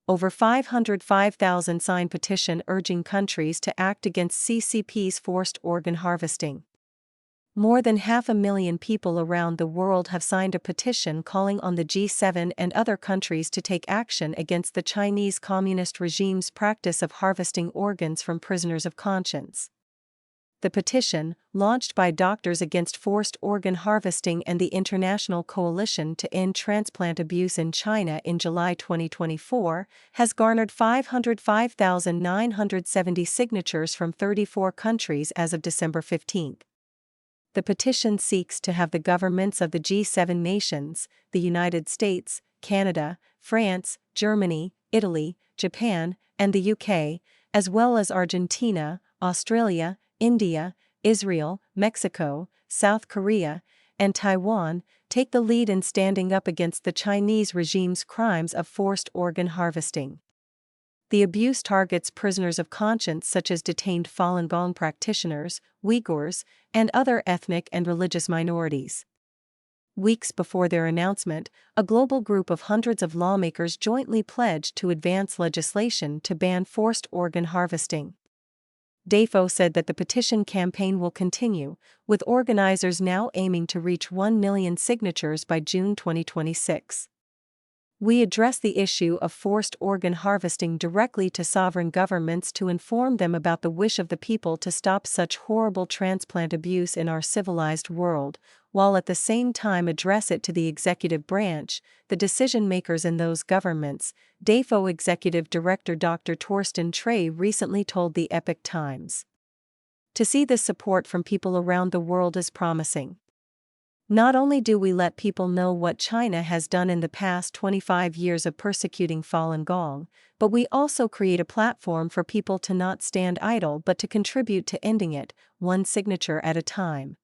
over 505,000 signed petition urging countries to act against CCP's forced organ harvesting. More than 500,000 people around the world have signed a petition calling on the G7 and other countries to take action against the Chinese Communist regime's practice of harvesting organs from prisoners of conscience. The petition, launched by Doctors Against Forced Organ Harvesting and the International Coalition to End Transplant Abuse in China in July 2024, has garnered 505,970 signatures from 34 countries as of December 15. The petition seeks to have the governments of the G7 nations, the United States, Canada, France, Germany, Italy, Japan, and the UK, as well as Argentina, Australia, India, Israel, Mexico, South Korea, and Taiwan, take the lead in standing up against the Chinese regime's crimes of forced organ harvesting. The abuse targets prisoners of conscience such as detained Falun Gong practitioners, Uyghurs, and other ethnic and religious minorities. Weeks before their announcement, a global group of hundreds of lawmakers jointly pledged to advance legislation to ban forced organ harvesting. DAFO said that the petition campaign will continue, with organizers now aiming to reach 1 million signatures by June 2026. We address the issue of forced organ harvesting directly to sovereign governments to inform them about the wish of the people to stop such horrible transplant abuse in our civilized world, while at the same time address it to the executive branch, the decision-makers in those governments, DAFO Executive Director Dr. Torsten Trey recently told the Epoch Times. To see this support from people around the world is promising. Not only do we let people know what China has done in the past 25 years of persecuting Falun Gong, but we also create a platform for people to not stand idle but to contribute to ending it, one signature at a time.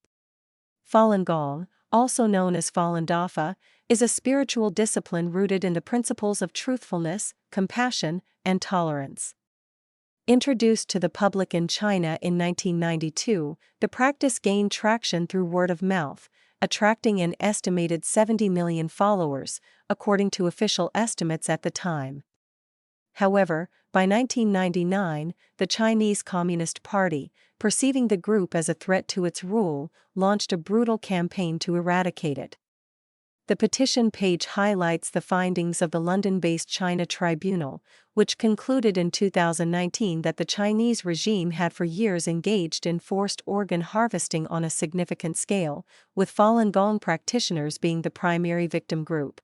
Falun Gong, also known as Falun Dafa, is a spiritual discipline rooted in the principles of truthfulness, compassion, and tolerance. Introduced to the public in China in 1992, the practice gained traction through word of mouth, attracting an estimated 70 million followers, according to official estimates at the time. However, by 1999, the Chinese Communist Party, perceiving the group as a threat to its rule, launched a brutal campaign to eradicate it. The petition page highlights the findings of the London-based China Tribunal, which concluded in 2019 that the Chinese regime had for years engaged in forced organ harvesting on a significant scale, with Falun Gong practitioners being the primary victim group.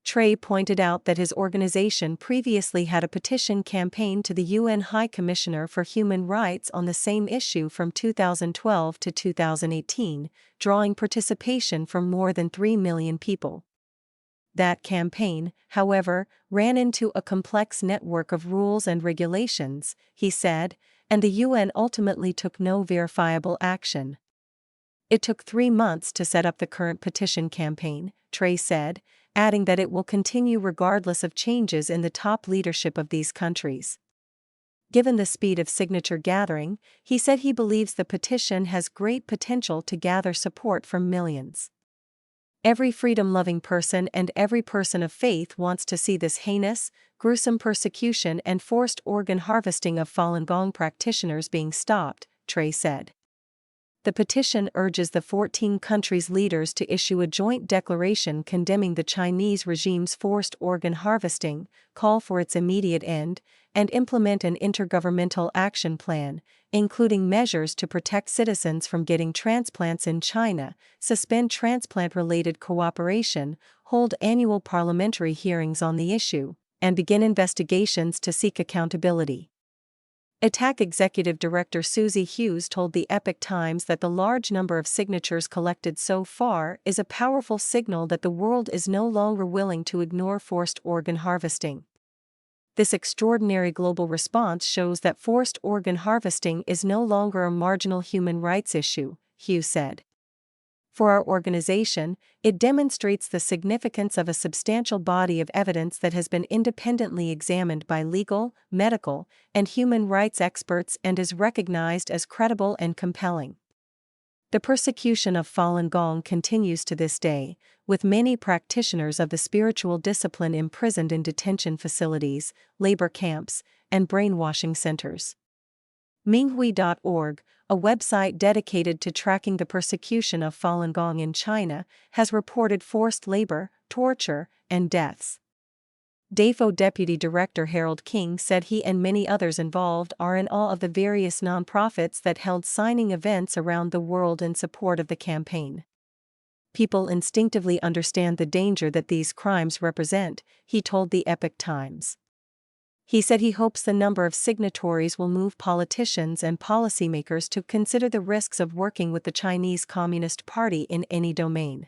Trey pointed out that his organization previously had a petition campaign to the UN High Commissioner for Human Rights on the same issue from 2012 to 2018, drawing participation from more than 3 million people. That campaign, however, ran into a complex network of rules and regulations, he said, and the UN ultimately took no verifiable action. It took 3 months to set up the current petition campaign, Trey said, adding that it will continue regardless of changes in the top leadership of these countries. Given the speed of signature gathering, he said he believes the petition has great potential to gather support from millions. Every freedom-loving person and every person of faith wants to see this heinous, gruesome persecution and forced organ harvesting of Falun Gong practitioners being stopped, Trey said. The petition urges the 14 countries' leaders to issue a joint declaration condemning the Chinese regime's forced organ harvesting, call for its immediate end, and implement an intergovernmental action plan, including measures to protect citizens from getting transplants in China, suspend transplant-related cooperation, hold annual parliamentary hearings on the issue, and begin investigations to seek accountability. ATTAC Executive Director Susie Hughes told the Epoch Times that the large number of signatures collected so far is a powerful signal that the world is no longer willing to ignore forced organ harvesting. This extraordinary global response shows that forced organ harvesting is no longer a marginal human rights issue, Hughes said. For our organization, it demonstrates the significance of a substantial body of evidence that has been independently examined by legal, medical, and human rights experts and is recognized as credible and compelling. The persecution of Falun Gong continues to this day, with many practitioners of the spiritual discipline imprisoned in detention facilities, labor camps, and brainwashing centers. Minghui.org, a website dedicated to tracking the persecution of Falun Gong in China, has reported forced labor, torture, and deaths. DAFO Deputy Director Harold King said he and many others involved are in awe of the various nonprofits that held signing events around the world in support of the campaign. People instinctively understand the danger that these crimes represent, he told the Epoch Times. He said he hopes the number of signatories will move politicians and policymakers to consider the risks of working with the Chinese Communist Party in any domain.